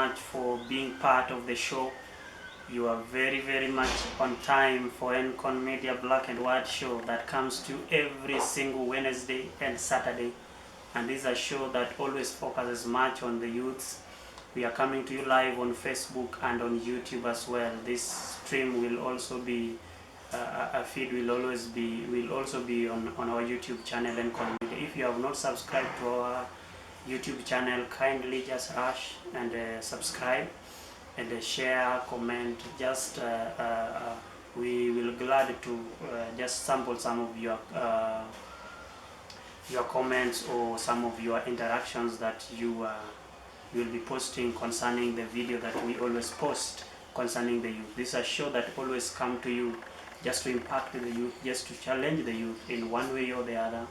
much for being part of the show. You are very much on time for Encon Media Black and White show that comes to every single Wednesday and Saturday. And this is a show that always focuses much on the youths. We are coming to you live on Facebook and on YouTube as well. This stream will also be a feed will also be on our YouTube channel Encon Media. If you have not subscribed to our YouTube channel, kindly just rush and subscribe and share, comment. Just we will glad to just sample some of your comments or some of your interactions that you will be posting concerning the video that we always post concerning the youth. This is a show that always come to you just to impact the youth, just to challenge the youth in one way or the other.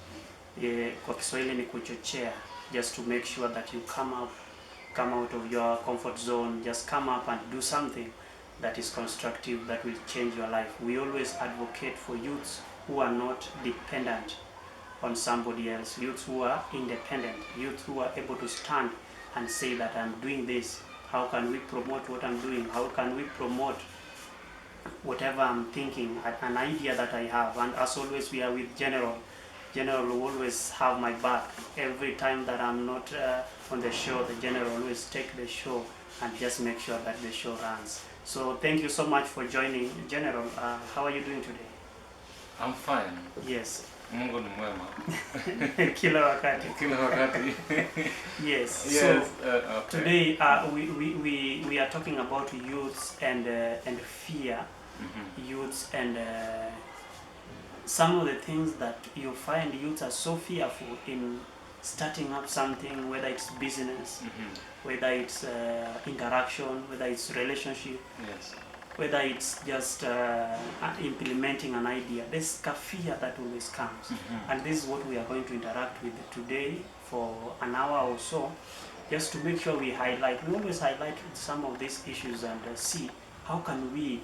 Kwa Kiswahili ni kuchochea, just to make sure that you come out of your comfort zone, just come up and do something that is constructive, that will change your life. We always advocate for youths who are not dependent on somebody else, youths who are independent, youths who are able to stand and say that I'm doing this. How can we promote what I'm doing? How can we promote whatever I'm thinking, an idea that I have? And as always, we are with General. General will always have my back. Every time that I'm not on the show, the General always take the show and just make sure that the show runs. So thank you so much for joining. General, how are you doing today? I'm fine. Yes. Mungu ni mwema. Kila wakati. Kila wakati. Yes. Yes. So Okay. today we are talking about youths and fear. Youths and some of the things that you find youths are so fearful in starting up something, whether it's business, whether it's interaction, whether it's relationship, Yes. whether it's just implementing an idea. There's a fear that always comes. And this is what we are going to interact with today for an hour or so, just to make sure we always highlight some of these issues and see how can we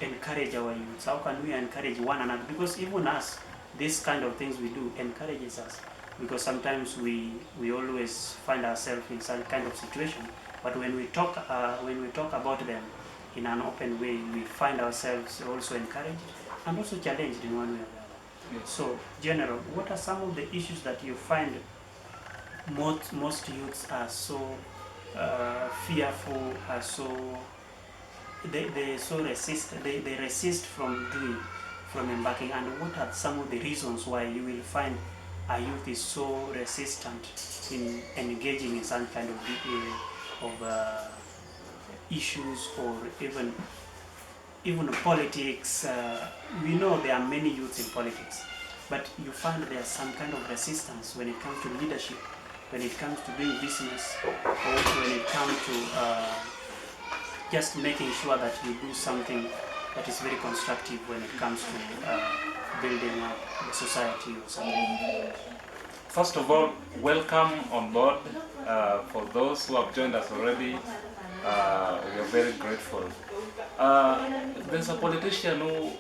encourage our youths, how can we encourage one another, because even us, this kind of things we do encourages us, because sometimes we always find ourselves in some kind of situation, but when we talk about them in an open way, we find ourselves also encouraged and also challenged in one way or the other. Yes. So, General, what are some of the issues that you find most youths are so fearful, are so they resist from embarking, and what are some of the reasons why you will find a youth is so resistant in engaging in some kind of issues, or even politics? We know there are many youths in politics, but you find there's some kind of resistance when it comes to leadership, when it comes to doing business, or when it comes to just making sure that you do something that is very constructive when it comes to building up the society or something. First of all, welcome on board. For those who have joined us already, we are very grateful. There's a politician who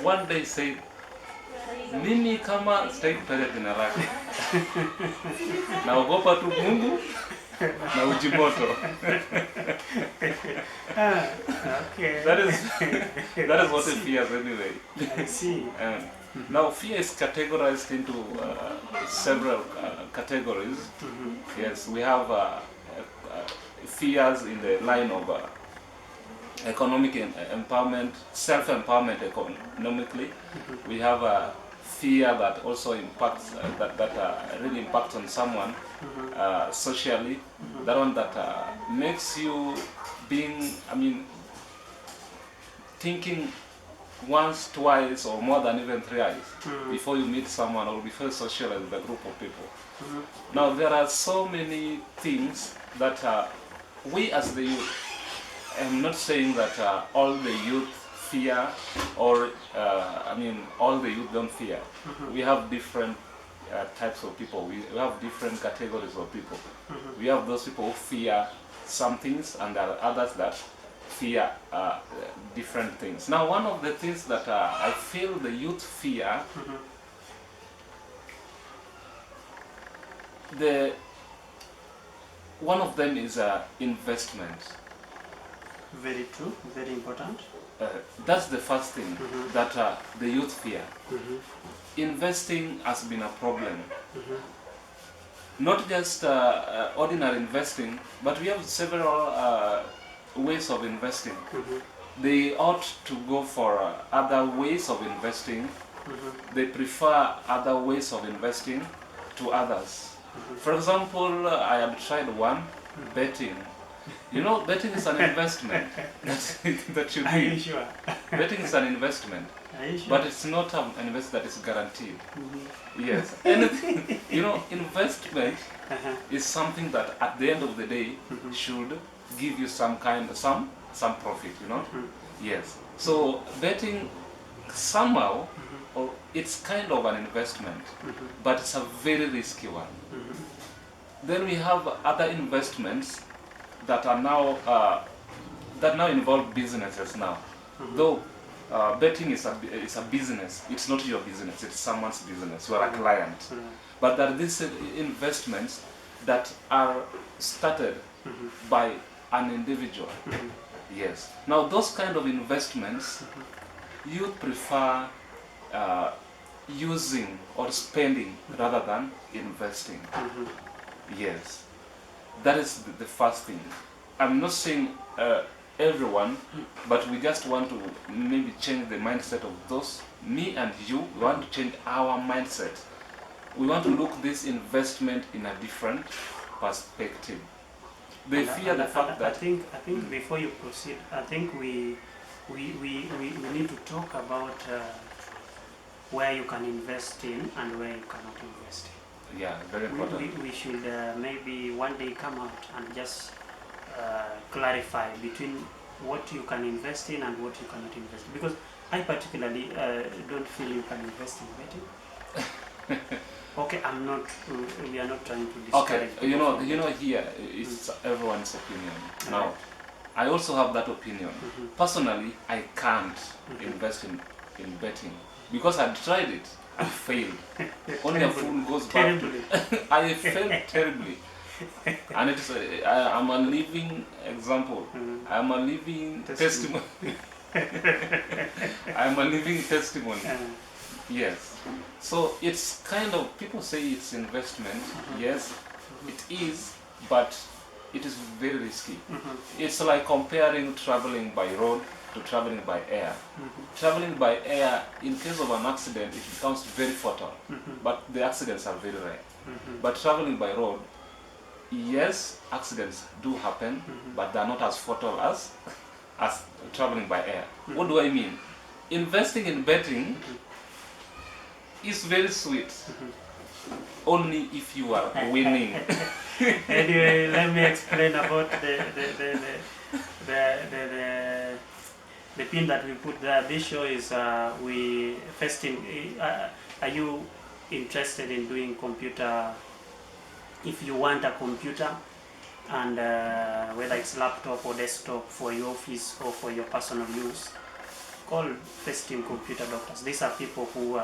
one day said, mimi kama sitaki jina lake naogopa tu Mungu na ujimoto. Okay. That is what it fears anyway. I see. Now fear is categorized into several categories. Yes, we have fears in the line of economic empowerment, self-empowerment economically. We have a fear that also impacts that really impacts on someone socially. That one that makes you thinking once, twice, or more than even thrice before you meet someone or before you socialize with a group of people. Now there are so many things that we as the youth, I'm not saying that all the youth fear, or all the youth don't fear. We have different types of people. We have different categories of people. We have those people who fear some things, and there are others that fear different things. Now, one of the things that I feel the youth fear, one of them is investment. Very true, very important. That's the first thing that the youth fear. Investing has been a problem. Not just ordinary investing, but we have several ways of investing. They ought to go for other ways of investing. They prefer other ways of investing to others. For example, I have tried one, betting. You know, betting is an investment that you Are you do. sure? Betting is an investment, Are you sure? but it's not an investment that is guaranteed. Yes, anything, you know, investment is something that at the end of the day should give you some profit, you know. Yes, so betting somehow, or it's kind of an investment, but it's a very risky one. Then we have other investments that are now that now involve businesses now. Though betting is a business, it's not your business, it's someone's business. You are a client. But there are these investments that are started by an individual. Yes. Now those kind of investments, you prefer using or spending rather than investing. Yes. That is the first thing. I'm not saying everyone, but we just want to maybe change the mindset of those. Me and you, we want to change our mindset. We want to look this investment in a different perspective. They fear the fact that... I think before you proceed, I think we need to talk about where you can invest in and where you cannot invest in. Yeah, very important. We should maybe one day come out and just clarify between what you can invest in and what you cannot invest in. Because I particularly don't feel you can invest in betting. Okay, we are not trying to discourage. Okay, you know here, it's everyone's opinion. Now, I also have that opinion. Personally, I can't invest in betting because I tried it. I failed. Only a fool goes back. I failed terribly. And it's I'm a living example. I'm a living testimony. I'm a living testimony. Yes. So it's kind of, people say it's investment. Yes, it is, but it is very risky. It's like comparing traveling by road to traveling by air. Traveling by air, in case of an accident, it becomes very fatal, but the accidents are very rare. But traveling by road, yes, accidents do happen, but they are not as fatal as traveling by air. What do I mean? Investing in betting is very sweet, only if you are winning. Anyway, let me explain about the pin that we put there. This show is are you interested in doing computer? If you want a computer, and whether it's laptop or desktop for your office or for your personal use, call First Team Computer Doctors. These are people who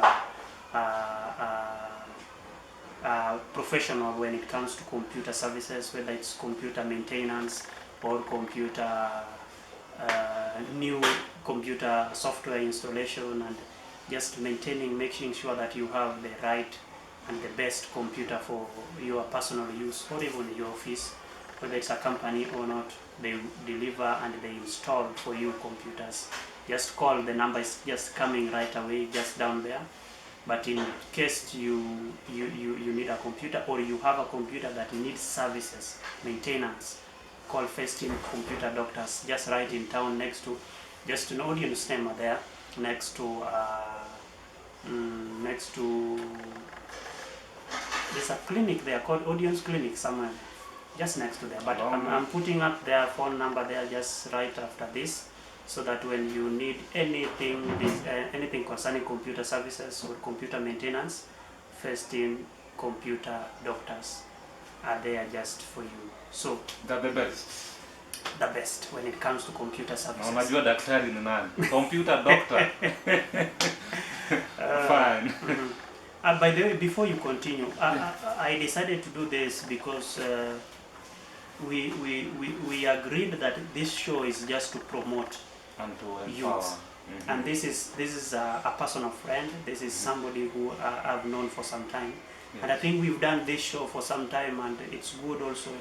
are professional when it comes to computer services, whether it's computer maintenance or computer new computer software installation, and just maintaining, making sure that you have the right and the best computer for your personal use or even your office. Whether it's a company or not, they deliver and they install for you computers. Just call, the number is just coming right away, just down there. But in case you need a computer, or you have a computer that needs services, maintenance, call First Team Computer Doctors, just right in town, next to, just an audience name there, next to there's a clinic there called Audience Clinic somewhere, just next to there. But I'm putting up their phone number there just right after this, so that when you need anything, anything concerning computer services or computer maintenance, First Team Computer Doctors are there just for you. So they're the best. The best when it comes to computer services. Unajua daktari ni nani? Computer doctor. Fine. By the way, before you continue, I decided to do this because we agreed that this show is just to promote And to empower. youths. And this is a personal friend. This is somebody who I've known for some time, and I think we've done this show for some time, and it's good also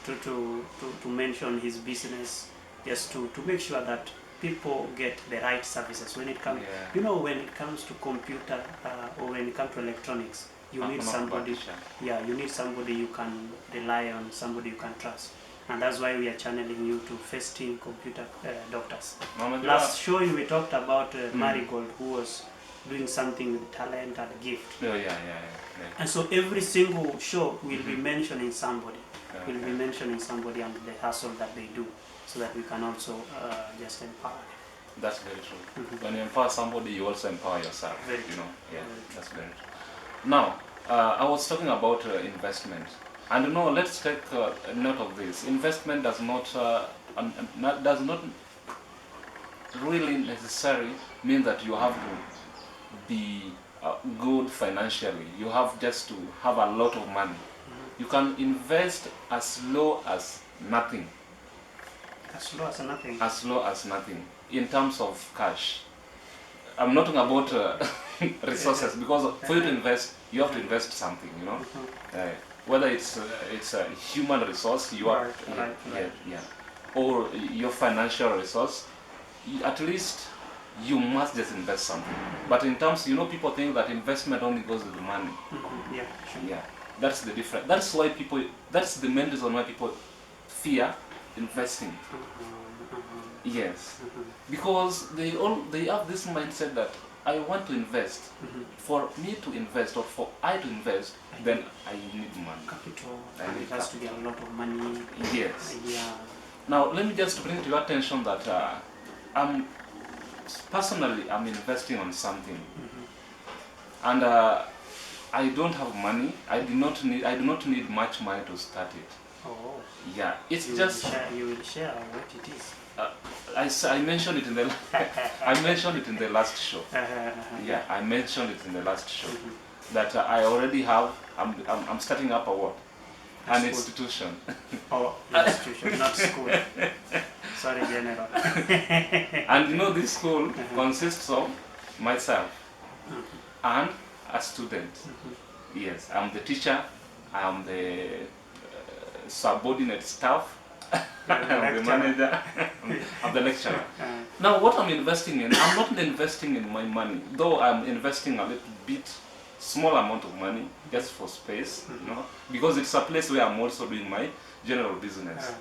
to mention his business, just to make sure that people get the right services when it comes. You know, when it comes to computer or when it comes to electronics, you need somebody. Yeah, you need somebody you can rely on, somebody you can trust. And that's why we are channeling you to First Team Computer Doctors. Last show we talked about Marigold, who was doing something with talent and gift. And so every single show will be mentioning somebody. We'll be mentioning somebody and the hustle that they do, so that we can also just empower them. That's very true. When you empower somebody, you also empower yourself. Very you true. know, that's very true. Now, I was talking about investment. And no, let's take note of this. Investment does not really necessarily mean that you have to be good financially. You have just to have a lot of money. You can invest as low as nothing. As low as nothing. As low as nothing in terms of cash. I'm not talking about resources, because for you to invest, you have to invest something. You know. Whether it's a human resource, you are, or your financial resource, at least you must just invest something. But in terms, you know, people think that investment only goes with the money. That's the difference. That's why people. That's the main reason why people fear investing. Yes, because they have this mindset that I want to invest. For me to invest, or for I to invest, then I need money. Capital. It has to be a lot of money. Yes. Now, let me just bring to your attention that personally, I'm investing on something, and I don't have money. I do not need much money to start it. Oh. Yeah, it's you will share what it is. I mentioned it in the I mentioned it in the last show. Yeah, I mentioned it in the last show that I already have. I'm starting up an institution. Oh, institution, not school. Sorry, General. And you know, this school consists of myself and a student. Yes, I'm the teacher. I'm the subordinate staff. I'm the manager. I'm the lecturer. Now, what I'm investing in, I'm not investing in my money, though I'm investing a little bit, small amount of money, just for space, you know, because it's a place where I'm also doing my general business.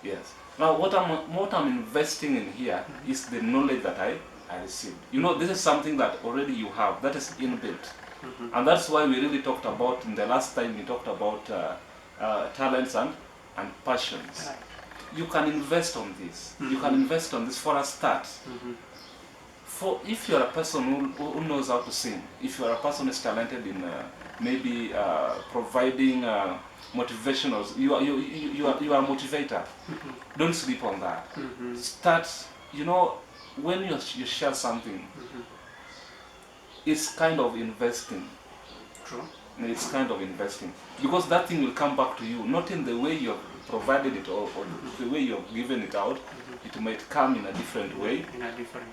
Yes. Now, what I'm investing in here is the knowledge that I received. You know, this is something that already you have, that is inbuilt. And that's why we really talked about, in the last time we talked about talents and passions. You can invest on this. You can invest on this for a start. For if you are a person who knows how to sing, if you are a person who is talented in maybe providing motivationals, you are a motivator. Don't sleep on that. Start. You know, when you share something, it's kind of investing. True. It's kind of investing, because that thing will come back to you, not in the way you have provided it or the way you have given it out. It might come in a different way,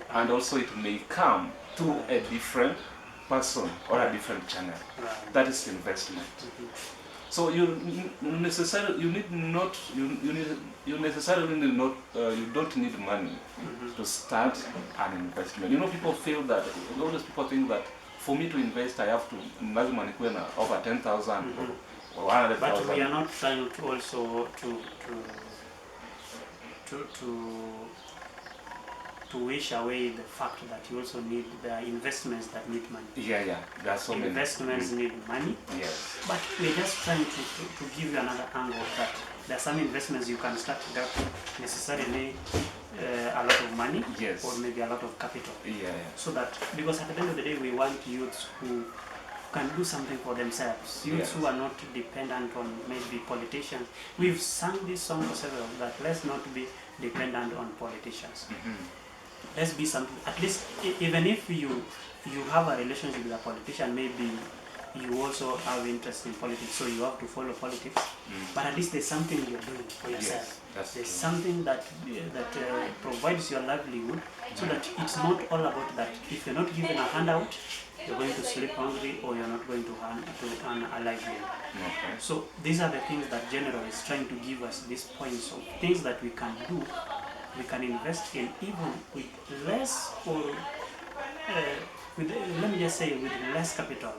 and also it may come to a different person or a different channel. That is investment. So you don't need money to start an investment. You know, people feel that, all those people think that for me to invest, I have to lazima nikuwe na over 10,000 or 100,000. But we are not trying to also to wish away the fact that you also need the investments that need money. There are so many investments need money. Yes. But we're just trying to give you another angle that there are some investments you can start without necessarily a lot of money, or maybe a lot of capital. So that, because at the end of the day, we want youths who can do something for themselves. Youths who are not dependent on maybe politicians. We've sung this song for several, that let's not be dependent on politicians. Let's be something, at least even if you have a relationship with a politician, maybe you also have interest in politics, so you have to follow politics. But at least there's something you're doing for yourself. Yes, There's true. something that provides your livelihood, so that it's not all about that. If you're not given a handout, you're going to sleep hungry, or you're not going to earn a livelihood. Okay. So these are the things that General is trying to give us, these points of things that we can do, we can invest in, even with less, or let me just say with less capital,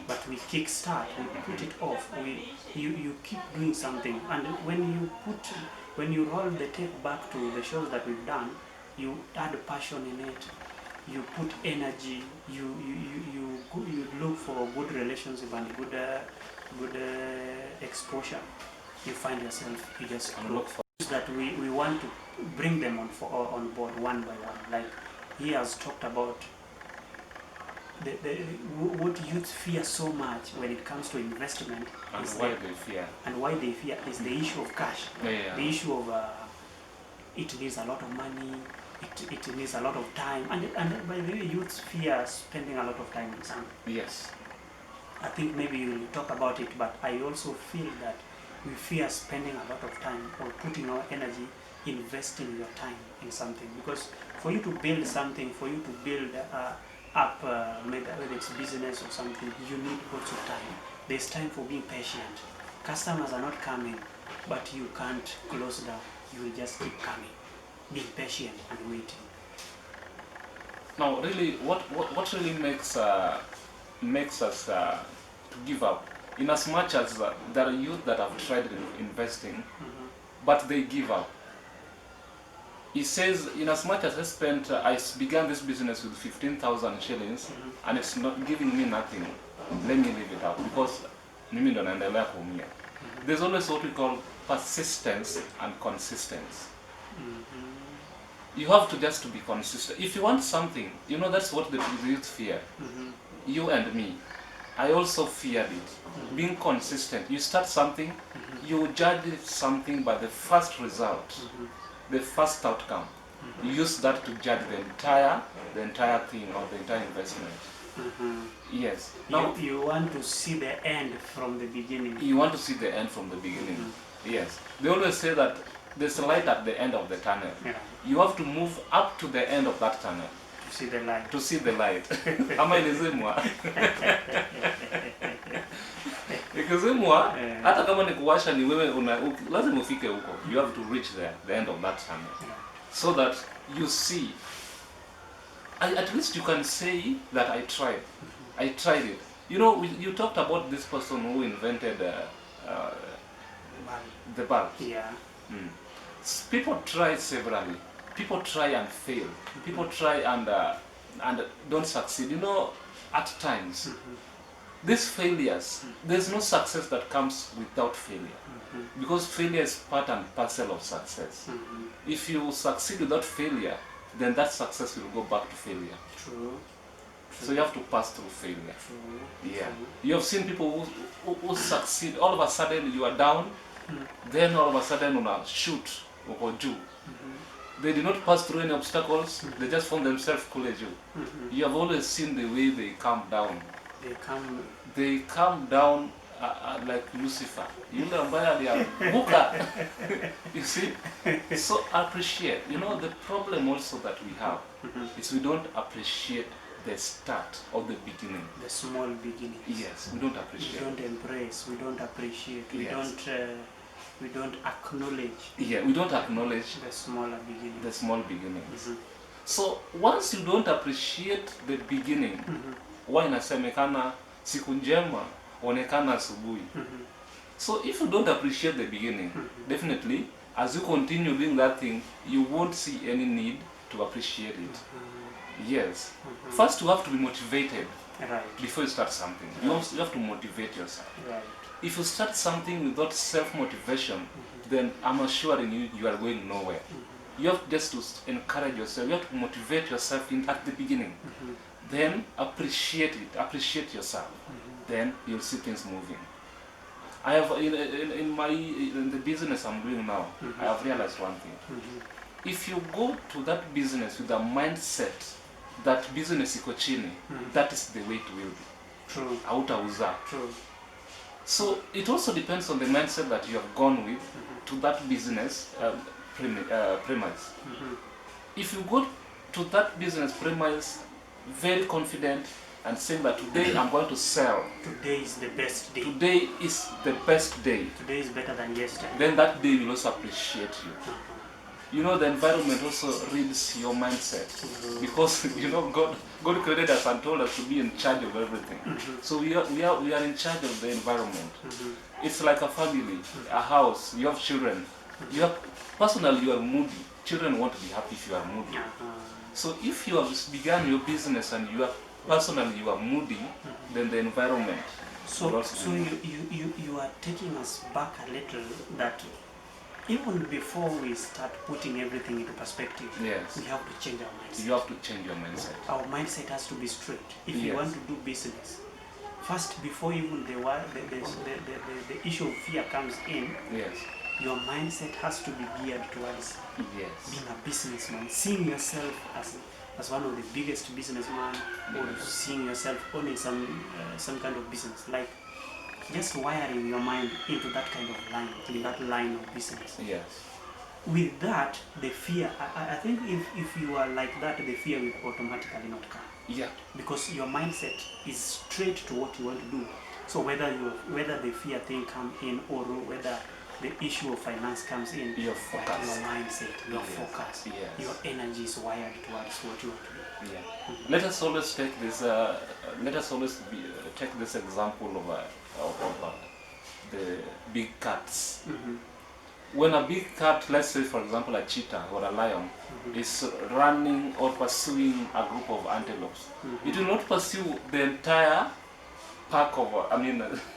but we kickstart, we put it off, you keep doing something, and when you roll the tape back to the shows that we've done, you add passion in it, you put energy, you look for good relationship and good exposure. You find yourself, you just look for that we want to bring them on board one by one. Like he has talked about what youth fear so much when it comes to investment, And why they fear is the issue of cash. The issue of it needs a lot of money, it needs a lot of time, and by the way, youth fear spending a lot of time in something. Yes. I think maybe you'll talk about it, but I also feel that we fear spending a lot of time or putting our energy, investing your time in something, because for you to build something, for you to build up, whether it's business or something, you need lots of time. There's time for being patient. Customers are not coming, but you can't close down. You will just keep coming, being patient and waiting. Now, really, what really makes us to give up? In as much as there are youth that have tried investing, but they give up. He says, in as much as I began this business with 15,000 shillings, and it's not giving me nothing, let me leave it out, because mimi ndo naendelea kuumia. There's always what we call persistence and consistency. You have to just to be consistent. If you want something, you know, that's what the youth fear. You and me. I also feared it. Being consistent. You start something, you judge something by the first result, the first outcome. You use that to judge the entire thing or the entire investment. Yes. Now you want to see the end from the beginning. You want to see the end from the beginning. Yes. They always say that there's a light at the end of the tunnel. Yeah. You have to move up to the end of that tunnel. To see the light. To see the light. Ama ilizimwa. Ikizimwa, hata kama ni kuwasha ni wewe lazima ufike huko. You have to reach there, the end of that tunnel. So that you see, at least you can say that I tried. I tried it. You know, you talked about this person who invented the bulb. Yeah. People try severally. People try and fail. People try and don't succeed. You know, at times, these failures, there's no success that comes without failure. Because failure is part and parcel of success. If you succeed without failure, then that success will go back to failure. True. So you have to pass through failure. True. Yeah. You have seen people who succeed, all of a sudden you are down, then all of a sudden on a shoot or juu. They did not pass through any obstacles, they just found themselves cool as you. You have always seen the way they come down. They come down like Lucifer. Yule ambaye alianguka. You see? So appreciate. You know, the problem also that we have is we don't appreciate the start of the beginning. The small beginning. Yes, we don't appreciate. We don't embrace, we don't appreciate, we don't acknowledge. Yeah, we don't acknowledge the smaller beginning. The small beginnings. So once you don't appreciate the beginning, why inasemekana siku njema onekana asubuhi. So if you don't appreciate the beginning, definitely as you continue doing that thing, you won't see any need to appreciate it. Yes. First you have to be motivated before you start something. You have to motivate yourself. If you start something without self-motivation, then I'm assuring you are going nowhere. You have just to encourage yourself. You have to motivate yourself at the beginning. Then appreciate it. Appreciate yourself. Then you'll see things moving. I have in the business I'm doing now, I have realized one thing. If you go to that business with a mindset that business iko chini, that is the way it will be. True. Hautauza. True. So it also depends on the mindset that you have gone with to that business premise. If you go to that business premise very confident and saying that today I'm going to sell. Today is the best day. Today is the best day. Today is better than yesterday. Then that day will also appreciate you. You know, the environment also reads your mindset. Because, you know, God created us and told us to be in charge of everything. So we are in charge of the environment. It's like a family, a house, you have children. Personally, you are moody. Children want to be happy if you are moody. So if you have begun your business and you are moody, then the environment. So you are taking us back a little, that even before we start putting everything into perspective, yes, we have to change our mindset. You have to change your mindset. Our mindset has to be straight. If you want to do business, first, before even the issue of fear comes in, yes, your mindset has to be geared towards being a businessman, seeing yourself as one of the biggest businessmen, or seeing yourself owning some kind of business, like just wiring your mind into that kind of line, in that line of business. Yes. With that, the fear, I think if you are like that, the fear will automatically not come. Yeah. Because your mindset is straight to what you want to do. So whether the fear thing comes in, or whether the issue of finance comes in, your focus, your mindset, your focus, your energy is wired towards what you want to do. Yeah. Let us always take this. Take this example of the big cats. When a big cat, let's say for example a cheetah or a lion, is running or pursuing a group of antelopes, it will not pursue the entire pack of,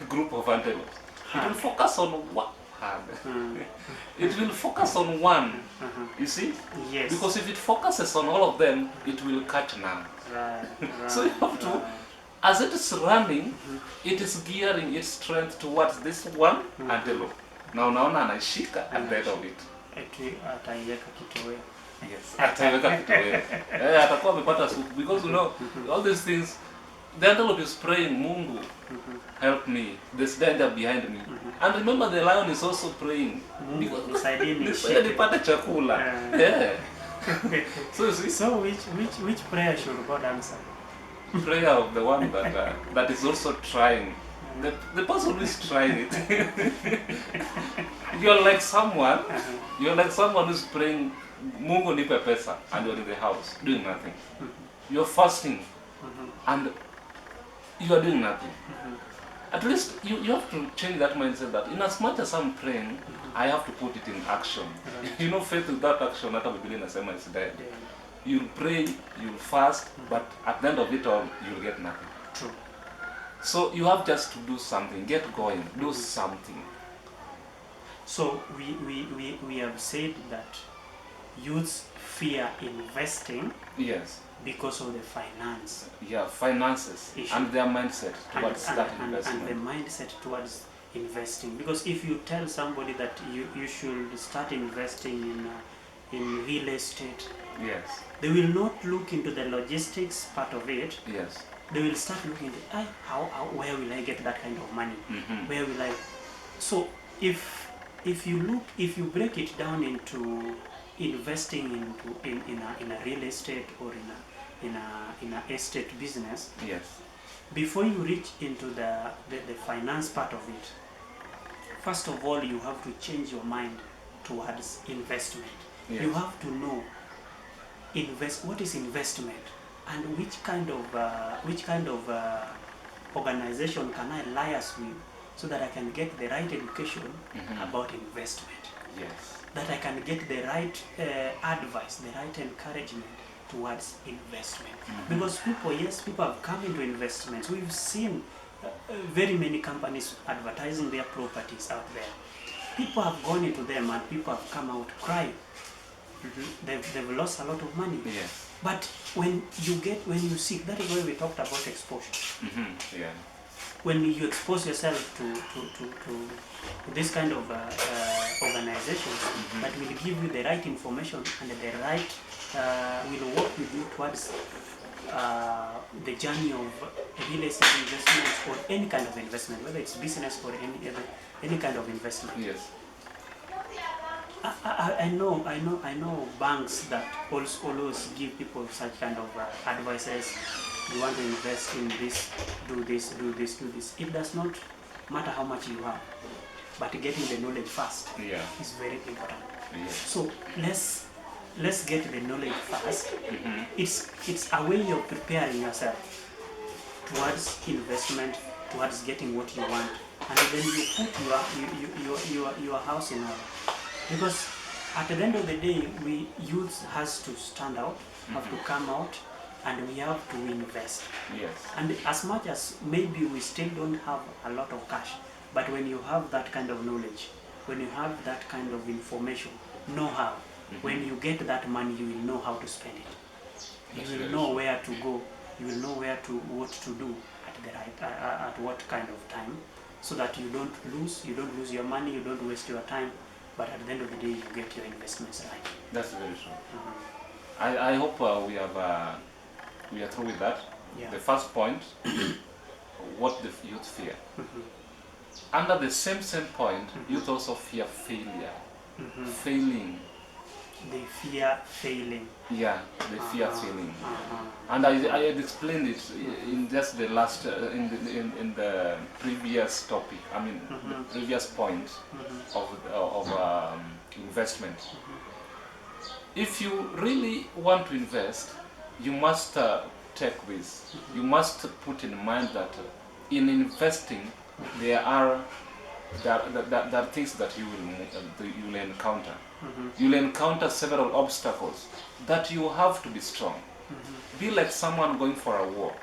group of antelopes. It will focus on one. It will focus on one. You see? Yes. Because if it focuses on all of them, it will catch none. Right. So you have to, as it is running, it is gearing its strength towards this one antelope. Now anaishika at the end of it. Ataiweka kitoweo. Yes. Ataiweka kitoweo. Atakuwa amepata soup, because you know all these things. The antelope is praying, Mungu, help me. There's danger behind me. And remember, the lion is also praying. Nisaidie nipate chakula. Yeah. So you see. So which prayer should God answer? Prayer of the one that is also trying. The person who is trying it. You're like someone who's praying, Mungu nipe pesa, and you're in the house doing nothing. You're fasting, and you are doing nothing. At least you have to change that mindset, that in as much as I'm praying, I have to put it in action. You know, faith without action, hata Biblia inasema is dead. You'll pray, you'll fast, but at the end of it all, you'll get nothing. True. So you have just to do something, get going, do something. So we have said that youths fear investing. Yes. Because of the finance. Yeah, finances issue. And their mindset towards that investment. And the mindset towards investing. Because if you tell somebody that you should start investing in real estate, yes, they will not look into the logistics part of it. Yes. They will start looking into where will I get that kind of money? Where will I? So if you break it down into investing in a real estate or in a estate business, yes, before you reach into the finance part of it, first of all you have to change your mind towards investment. Yes. You have to know what is investment, and which kind of organization can I liaise with, so that I can get the right education about investment. Yes. That I can get the right advice, the right encouragement towards investment. Because people have come into investments. We've seen very many companies advertising their properties out there. People have gone into them and people have come out crying. They've lost a lot of money. Yes. But when you see, that is why we talked about exposure. Yeah. When you expose yourself to this kind of organizations that will give you the right information and the right will work with you towards the journey of real estate investment or any kind of investment, whether it's business or any kind of investment. Yes. I know banks that always give people such kind of advices. You want to invest in this, do this, do this, do this. It does not matter how much you have, but getting the knowledge first is very important. Yes. So let's get the knowledge first. It's a way of preparing yourself towards investment, towards getting what you want, and then you put your house in order. Because at the end of the day, we youth has to stand out, have to come out, and we have to invest. Yes. And as much as maybe we still don't have a lot of cash, but when you have that kind of knowledge, when you have that kind of information, know-how, when you get that money, you will know how to spend it. You will know where to go. You will know what to do at the right at what kind of time, so that you don't lose your money, you don't waste your time. But at the end of the day, you get your investments right. That's very true. I hope we are through with that. Yeah. The first point, what the youth fear. Under the same point, youth also fear failure. Failing. They fear failing. Yeah, they fear failing. And I had explained it in just the last, in the previous topic, I mean, the previous point of investment. If you really want to invest, you must take risk. You must put in mind that in investing, there are things that you will encounter. You'll encounter several obstacles that you have to be strong. Be like someone going for a war,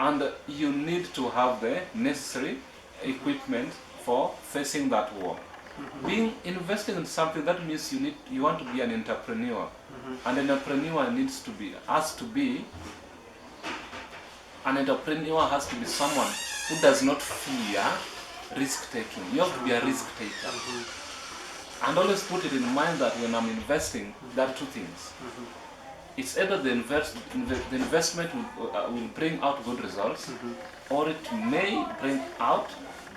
and you need to have the necessary equipment for facing that war. Being investing in something, that means you want to be an entrepreneur, and an entrepreneur has to be someone who does not fear risk taking. You have to be a risk taker. And always put it in mind that when I'm investing, there are two things. It's either the investment will bring out good results, or it may bring out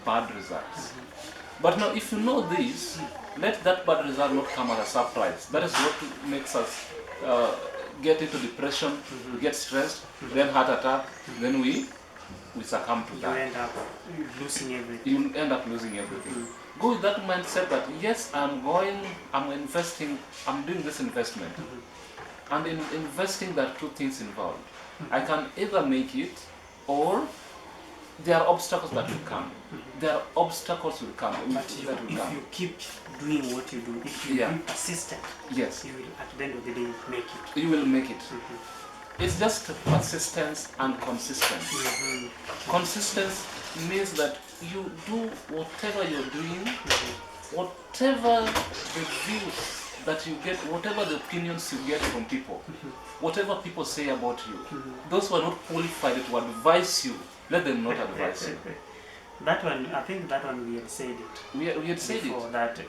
bad results. But now, if you know this, let that bad result not come as a surprise. That is what makes us get into depression, get stressed, then heart attack, then we succumb to that. You end up losing everything. You end up losing everything. Go with that mindset that yes, I'm investing, I'm doing this investment. And in investing, there are two things involved. I can either make it, or there are obstacles that will come. There are obstacles will come. But if you keep doing what you do, if you be persistent, yes, you will at the end of the day make it. You will make it. It's just persistence and consistency. Consistency means that you do whatever you're doing, whatever the views that you get, whatever the opinions you get from people, whatever people say about you, those who are not qualified to advise you, let them not advise you. That one, I think that one we had said it. We had said before, it. That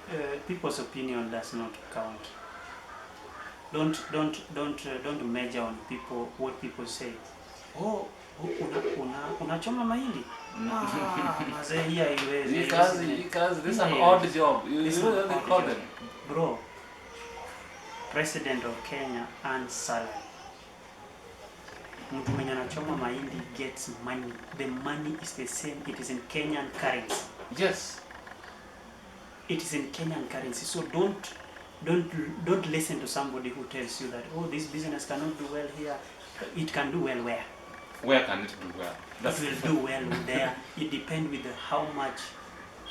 people's opinion does not count. Don't measure on people what people say. Oh, unachoma mahindi. Mazee hii haiwezi. Because this is an odd job. You know what they call them? Bro, President of Kenya earns salary. Mtu mwenye anachoma mahindi gets money. The money is the same. It is in Kenyan currency. Yes. It is in Kenyan currency. So don't listen to somebody who tells you that, oh, this business cannot do well here. It can do well where? Where can it do well? It will do well there. It depends with how much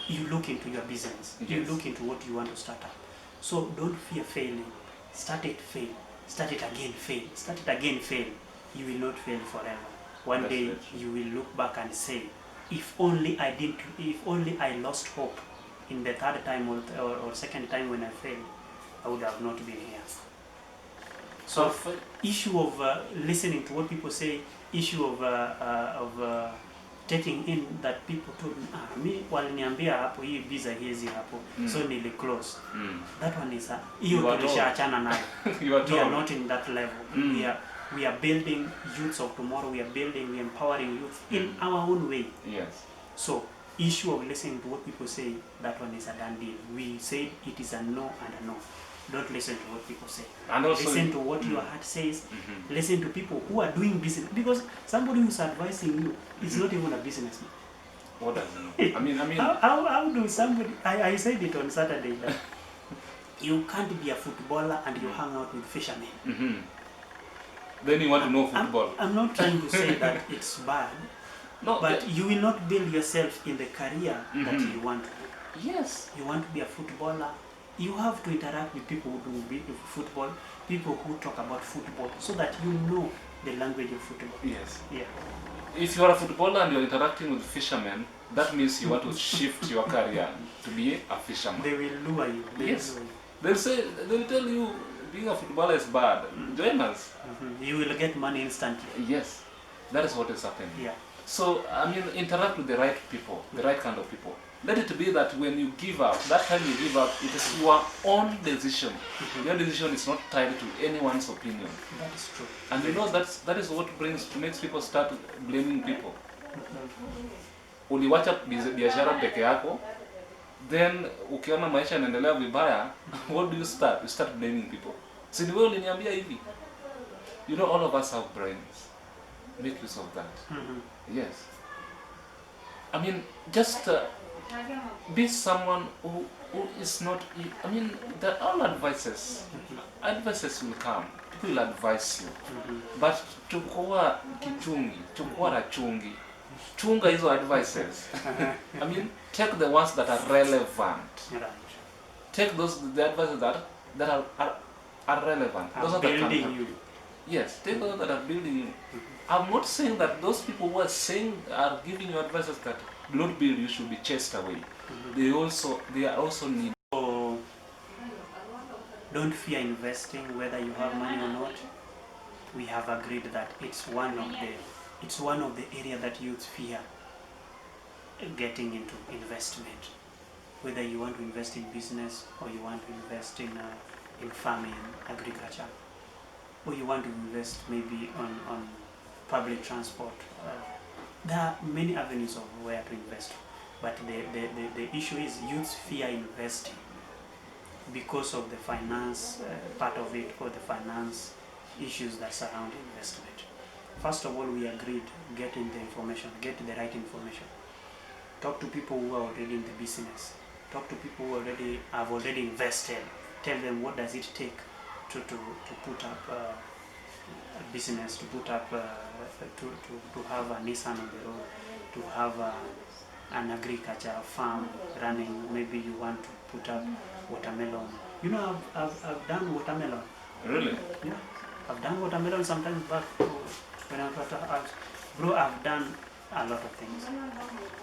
you look into your business. Yes. You look into what you want to start up. So don't fear failing. Start it, fail. Start it again, fail. Start it again, fail. You will not fail forever. One day you will look back and say, if only I lost hope in the third time or second time when I failed, I would have not been here. So issue of listening to what people say, issue of taking in that people told me, mi waliniambia hapo hii visa hizi hapo, so nili close. That one is hiyo tulishaachana nayo. We are not in that level. we are building youths of tomorrow. We are empowering youth in our own way. Yes. So, issue of listening to what people say, that one is a done deal. We say it is a no and a no. Don't listen to what people say. And also listen to what your heart says. Mm-hmm. Listen to people who are doing business. Because somebody who's advising you is not even a businessman. What does it know? I mean, how do somebody? I said it on Saturday that you can't be a footballer and you hang out with fishermen. Mm-hmm. Then you want to know football. I'm not trying to say that it's bad, No, but you will not build yourself in the career that you want to do. yes. You want to be a footballer, you have to interact with people who do football, people who talk about football, so that you know the language of football. Yes. Yeah. If you are a footballer and you are interacting with fishermen, that means you want to shift your career to be a fisherman. They will lure you. Yes. They'll tell you being a footballer is bad. Join us. You will get money instantly. Yes. That is what is happening. Yeah. So, I mean, interact with the right people, the right kind of people. Let it be that when you give up, that time you give up, it is your own decision. Your decision is not tied to anyone's opinion. That is true. And you know that is what makes people start blaming people. Uliwacha biashara peke yako, then ukiona maisha yanaendelea vibaya, what do you start? You start blaming people. Si ni wewe uliniambia hivi. You know, all of us have brains. Make use of that. Yes. I mean, just be someone who is not. I mean, all advices will come. People will advise you, but chukua kichungi, chukua rachungi, chunga hizo advices. I mean, take the ones that are relevant. Right. Take the advices that are relevant. Those are building you. Yes, take those that are building you. I'm not saying that those people who are giving you advices that do not build you should be chased away. They are also need. So don't fear investing, whether you have money or not. We have agreed that it's one of the area that youth fear getting into investment. Whether you want to invest in business, or you want to invest in farming, agriculture, or you want to invest maybe on public transport. There are many avenues of where to invest, but the issue is youth fear investing because of the finance part of it, or the finance issues that surround investment. First of all, we agreed getting the information, get the right information. Talk to people who are already in the business. Talk to people who have already invested. Tell them what does it take to put up a business, to put up to have a Nissan on the road, to have an agriculture farm running. Maybe you want to put up watermelon. You know, I've done watermelon. Really? Yeah, I've done watermelon sometimes back when I was at house. Bro, I've done a lot of things.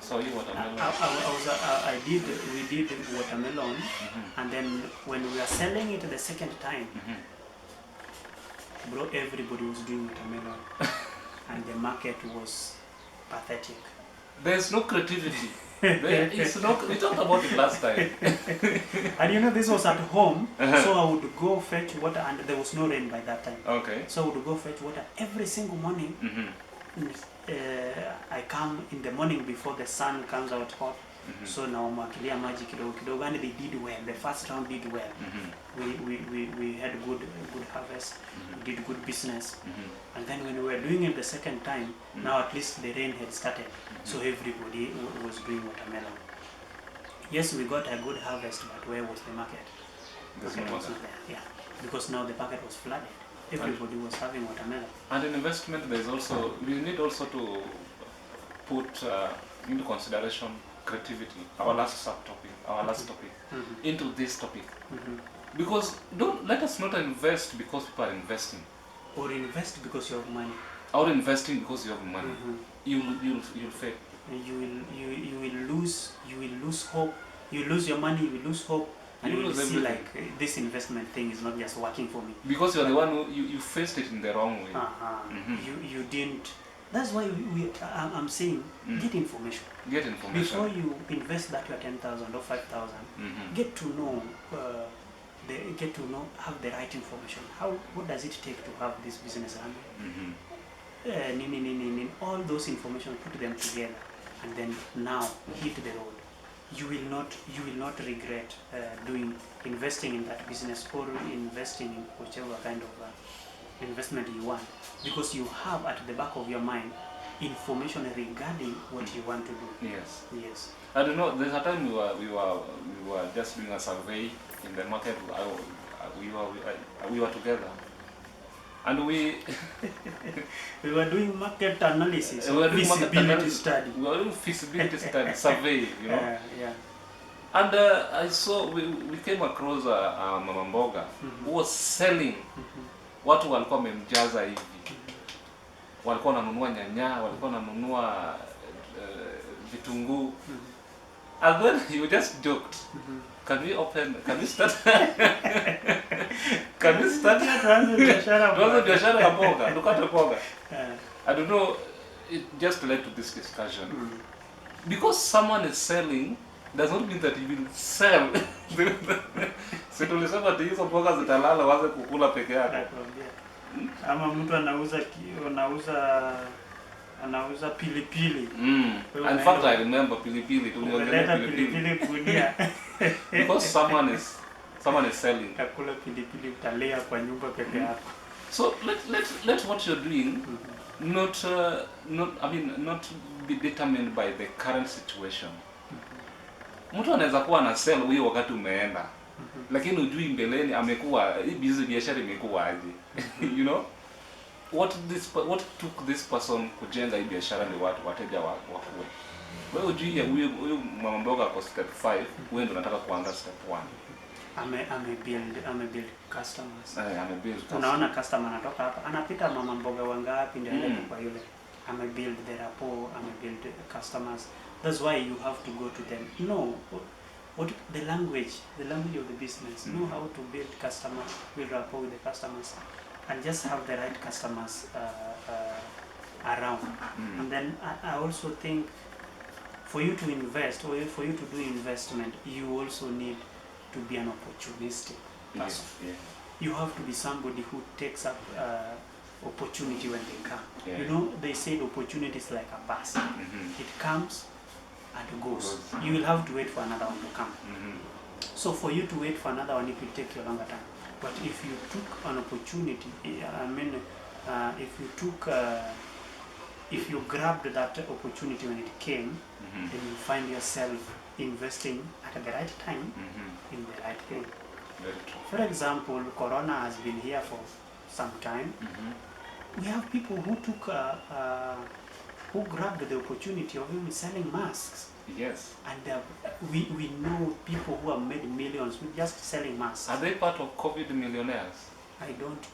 So you watermelon? We did watermelon, and then when we were selling it the second time, bro, everybody was doing watermelon, and the market was pathetic. There's no creativity. We talked about it last time. And you know, this was at home, so I would go fetch water, and there was no rain by that time. Okay. So I would go fetch water every single morning. I come in the morning before the sun comes out hot. So now nawakilia maji kidogo kidogo, and they did well. The first round did well. We had good harvest. We did good business. And then when we were doing it the second time, now at least the rain had started. So everybody was doing watermelon. Yes, we got a good harvest, but where was the market? Market was not there. Yeah, because now the market was flooded. Everybody was having watermelon. And in investment, we need also to put into consideration creativity. Our last topic, into this topic, because let us not invest because people are investing, or invest because you have money, or investing because you have money. You'll fail. You will lose hope. You lose your money. You will lose hope. And you will see everything. Like this investment thing is not just working for me. Because you're the one who you faced it in the wrong way. You didn't. That's why I'm saying get information. Get information. Before you invest that your 10,000 or 5,000, get to know they get to know, have the right information. What does it take to have this business running? All those information, put them together, and then now hit the road. You will not regret investing in that business or investing in whichever kind of investment you want, because you have at the back of your mind information regarding what you want to do. Yes. Yes. I don't know. There's a time we were just doing a survey in the market. We were together, and we were doing market analysis. We were doing feasibility study. We were doing feasibility study survey. You know. Yeah. And I saw we came across a mama mboga who was selling. Watu walikuwa wamemjaza hivi. Walikuwa wananunua nyanya, walikuwa wananunua vitunguu. And then you just joked. Can we start? Can we start? Tuanze biashara ya mboga, tukate mboga. I don't know, it just led to this discussion. Because someone is selling does not mean that you will sell. Si tulisema ati hizo mboga zitalala waanze kukula peke yako. Ama mtu anauza pilipili. In fact, I remember pilipili. Tuliongelea pilipili kunia. Because someone is selling. Kakula pilipili utalea kwa nyumba peke yako. So let what you're doing not be determined by the current situation. Mtu anaweza kuwa na sell huyo wakati umeenda. Lakini ujui mbeleni amekuwa hii biashara imekuwa aje. You know? What took this person kujenga hii biashara ni watu wateja wakuwe. Wewe ujui huyu mama mboga kwa step 5, wewe ndio unataka kuanza step 1. Build customers. Customers. Unaona customer anatoka hapa, anapita mama mboga wangapi ndio aende kwa yule. Build the rapport, build customers. That's why you have to go to them. Know what the language of the business. Know how to build customers, build rapport with the customers, and just have the right customers around. And then I also think for you to invest or for you to do investment, you also need to be an opportunistic person. Yeah. You have to be somebody who takes up opportunity when they come. Yeah. You know, they say opportunity is like a bus. It comes and goes. You will have to wait for another one to come. So for you to wait for another one, it will take you a longer time. But if you took an opportunity, if you grabbed that opportunity when it came, then you find yourself investing at the right time in the right thing. Very true. For example, Corona has been here for some time. We have people who took, who grabbed the opportunity of even selling masks. Yes. And we know people who have made millions with just selling masks. Are they part of COVID millionaires? I don't know.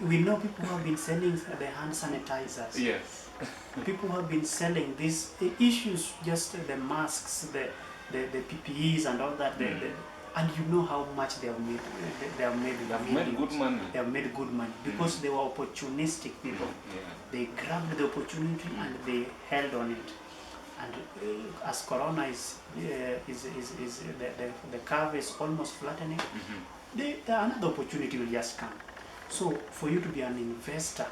We know people who have been selling the hand sanitizers. Yes. People who have been selling these issues, just the masks, the PPEs and all that. And you know how much they have made. They have made good money. They have made good money because they were opportunistic people. They grabbed the opportunity and they held on it. And as Corona is the curve is almost flattening, another opportunity will just come. So for you to be an investor,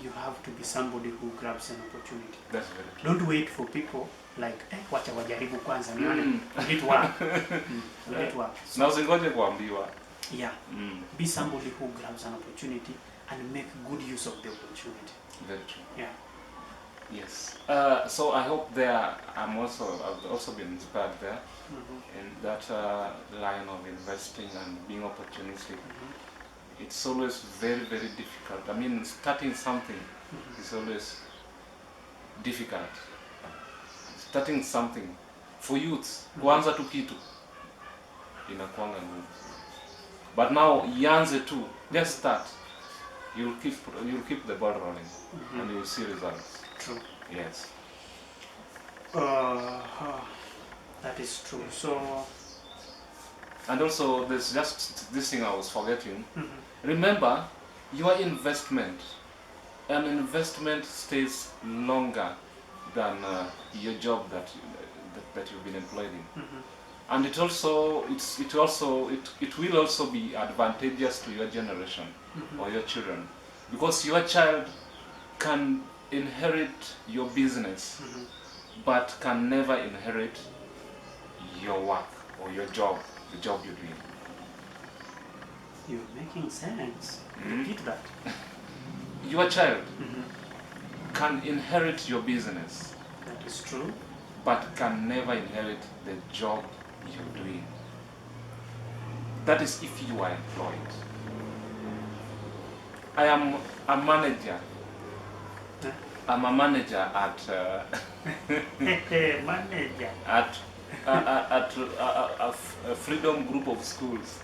you have to be somebody who grabs an opportunity. That's very true. Don't wait for people like wacha wajaribu kwanza nione will it work. Will it work? Na usingoje kuambiwa. Yeah. Be somebody who grabs an opportunity and make good use of the opportunity. Very true. Yeah. Yes. So I hope I've also been inspired there in that line of investing and being opportunistic. It's always very, very difficult. I mean, starting something is always difficult. Starting something for youths, kuanza tu kitu inakuanga ngumu. But now ianze tu, just start. You'll keep the ball rolling and you'll see results. True. Yes. That is true. So. And also, there's just this thing I was forgetting. Remember, your investment. An investment stays longer than your job that you've been employed in. And it will also be advantageous to your generation or your children, because your child can inherit your business, but can never inherit your work or your job, the job you're doing. You're making sense. Repeat that. Your child can inherit your business, That is true. but can never inherit the job you're doing. That is if you are employed. I am a manager. I'm a manager at Manager. at a Freedom Group of Schools.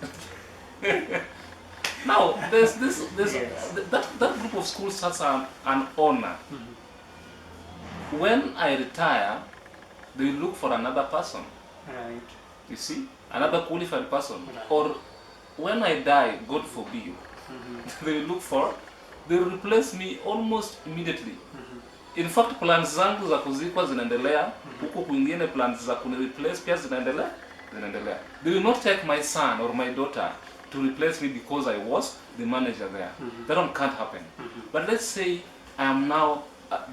Now, there's Yes. that group of schools has an owner. When I retire, they will look for another person. Right. You see, another qualified person. Right. Or when I die, God forbid, they will replace me almost immediately. In fact, plans zangu za kuzikwa zinaendelea, huku kwingine plans za kunireplace pia zinaendelea. They will not take my son or my daughter to replace me because I was the manager there. That one can't happen. But let's say I am now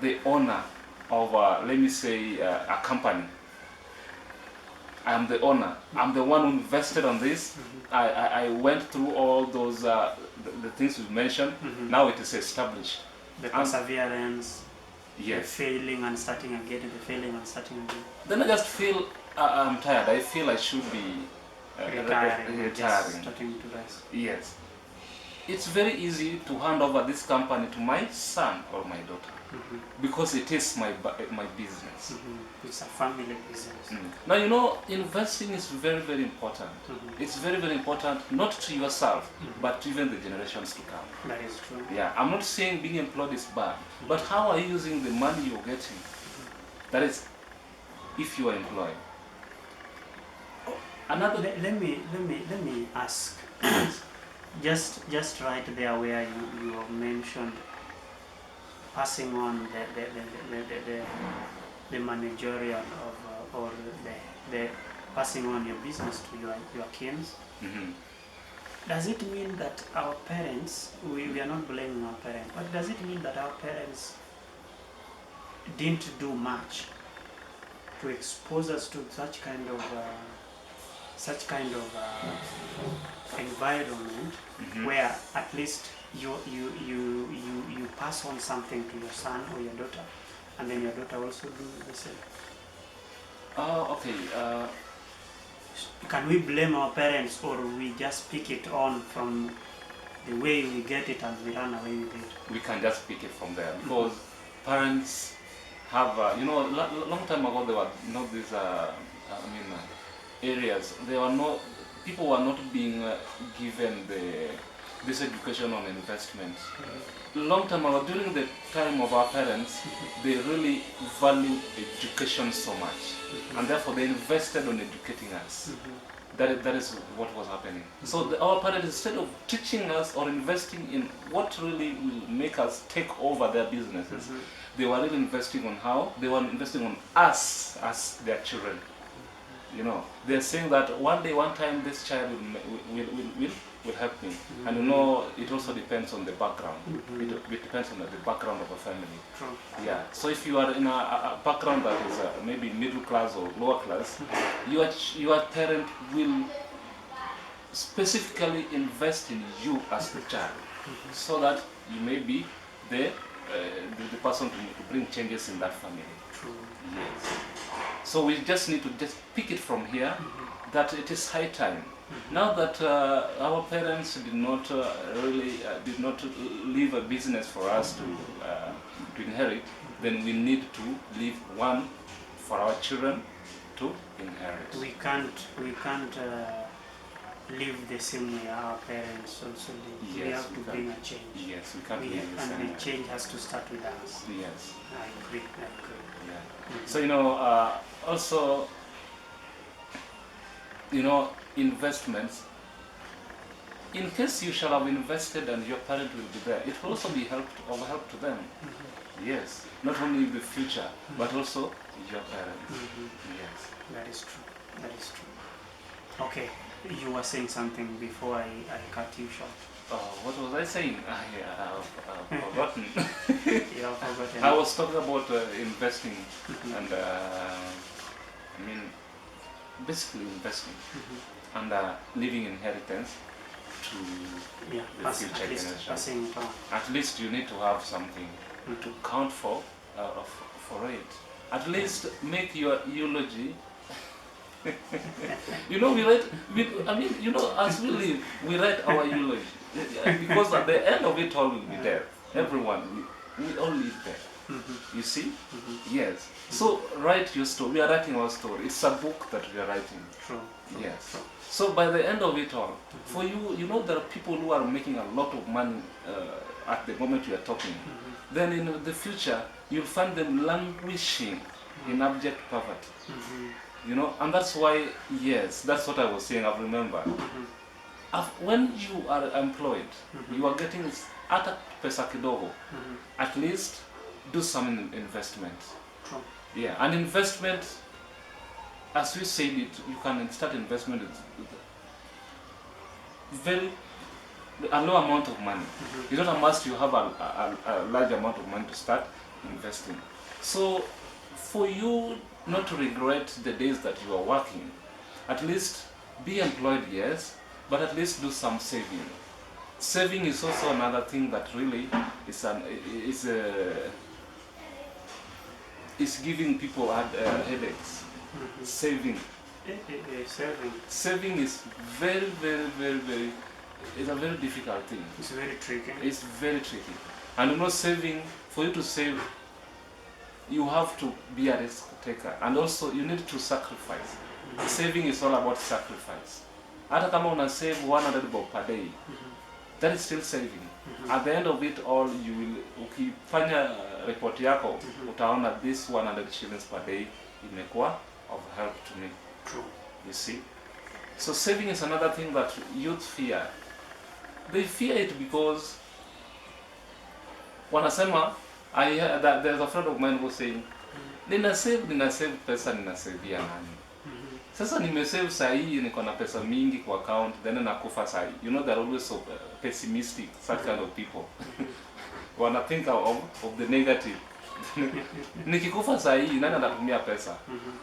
the owner of, let me say, a company. I am the owner. I'm the one who invested on this. I went through all those the things we mentioned. Now it is established. The perseverance. Yes. The failing and starting again. The failing and starting again. Then I just feel I'm tired. I feel I should be Retiring. Just retiring. starting to rest. Yes. It's very easy to hand over this company to my son or my daughter, because it is my business. It's a family business. Now, you know, investing is very, very important. It's very, very important, not to yourself, but to even the generations to come. That is true. Yeah, I'm not saying being employed is bad, but how are you using the money you're getting? That is, if you are employed. Another. Let me ask. just right there where you have mentioned passing on the managerial of or the passing on your business to your kids. Does it mean that our parents, we are not blaming our parents, but does it mean that our parents didn't do much to expose us to such kind of environment where at least you pass on something to your son or your daughter, and then your daughter also do the same? Okay. Can we blame our parents, or we just pick it on from the way we get it and we run away with it? We can just pick it from there, because parents have, long time ago there were not these, areas. People were not being given this education on investment. Long time ago, during the time of our parents, they really valued education so much, and therefore they invested on educating us. That is what was happening. So our parents, instead of teaching us or investing in what really will make us take over their businesses, they were really investing on how they were investing on us as their children. You know, they're saying that one time this child will help me. And you know, it also depends on the background. It depends on the background of a family. True. Yeah. So if you are in a background that is maybe middle class or lower class, your parent will specifically invest in you as the child, so that you may be the person to bring changes in that family. True. Yes. So we just need to just pick it from here, that it is high time. Now that our parents did not leave a business for us to inherit, then we need to leave one for our children to inherit. We can't live the same way our parents also live. Yes, we have to we bring a change. Yes, we can't live the same And way. the change has to start with us. Yes. I agree. Yeah. So also, investments. in case you shall have invested and your parent will be there, it will also be of help to them. Yes, not only in the future, but also your parents. Yes. That is true. That is true. Okay, you were saying something before I cut you short. Oh, what was I saying? I've forgotten. You have forgotten. I was talking about investing and I mean, basically investing and leaving inheritance to the future generation. At least you need to have something to count for it. At least make your eulogy. You know, as we live, we write our eulogy. Because at the end of it all will be there. Everyone, we all live there. You see? Yes. So write your story. We are writing our story. It's a book that we are writing. True. Yes. So by the end of it all, for you, there are people who are making a lot of money at the moment you are talking. Then in the future, you'll find them languishing in abject poverty. And that's why, yes, that's what I was saying, I remember. When you are employed, you are getting hata pesa kidogo. At least do some investment. True. Yeah, and investment, as we said, you can start investment with a low amount of money. It's not a must you have a large amount of money to start investing. So for you not to regret the days that you are working, at least be employed, yes, but at least do some saving. Saving is also another thing that really is giving people headaches. Saving is very, very, very, very, it's a very difficult thing. It's very tricky. It's very tricky. And saving, for you to save, you have to be a risk taker. And also you need to sacrifice. Saving is all about sacrifice. Hata kama una save 100 bob per day, that is still saving. At the end of it all, you will, ukifanya report yako, utaona this 100 shillings per day imekuwa of help to me. True. You see? So saving is another thing that youth fear. They fear it because wanasema, there's a friend of mine who was saying, nina save pesa, ninasavia nani? Sasa nimesave sahi, niko na pesa mingi kwa account, then nakufa sahi. They're always so pessimistic, such kind of people. Wanna think of the negative. Nikikufa sahi, nani atatumia pesa?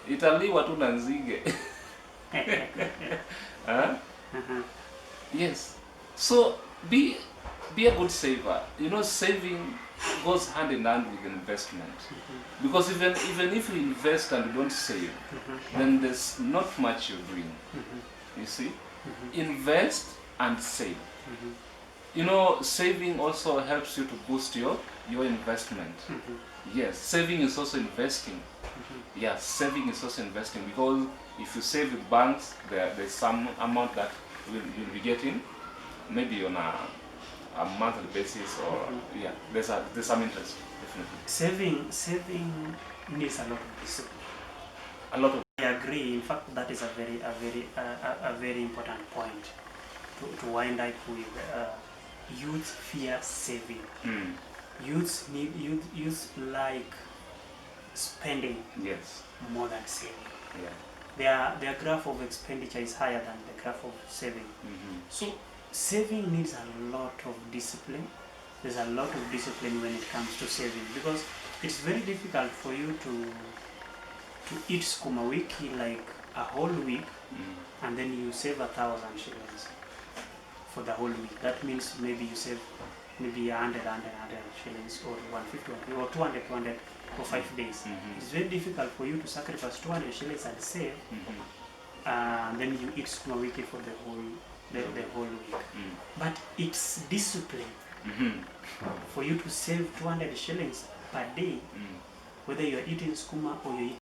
Italiwa tu na nzige. Yes. So be a good saver. Saving goes hand in hand with investment. Because even if you invest and you don't save, then there's not much you're doing. You see? Invest and save. Saving also helps you to boost your investment. Yes, saving is also investing. Yes, saving is also investing, because if you save with banks, there's some amount that you'll be getting, maybe on a monthly basis, or there's some interest, definitely. Saving needs a lot of discipline. A lot of. I agree. In fact, that is a very important point to wind up with. Youth fear saving. Youth like spending more than saving. Their graph of expenditure is higher than the graph of saving. So saving needs a lot of discipline. There's a lot of discipline when it comes to saving, because it's very difficult for you to eat sukuma wiki like a whole week, and then you save 1,000 shillings for the whole week. That means maybe you save maybe 100 shillings, or 150 or 200 for 5 days. It's very difficult for you to sacrifice 200 shillings and save, and then you eat sukuma wiki for the whole week. But it's discipline for you to save 200 shillings per day, whether you're eating sukuma or you're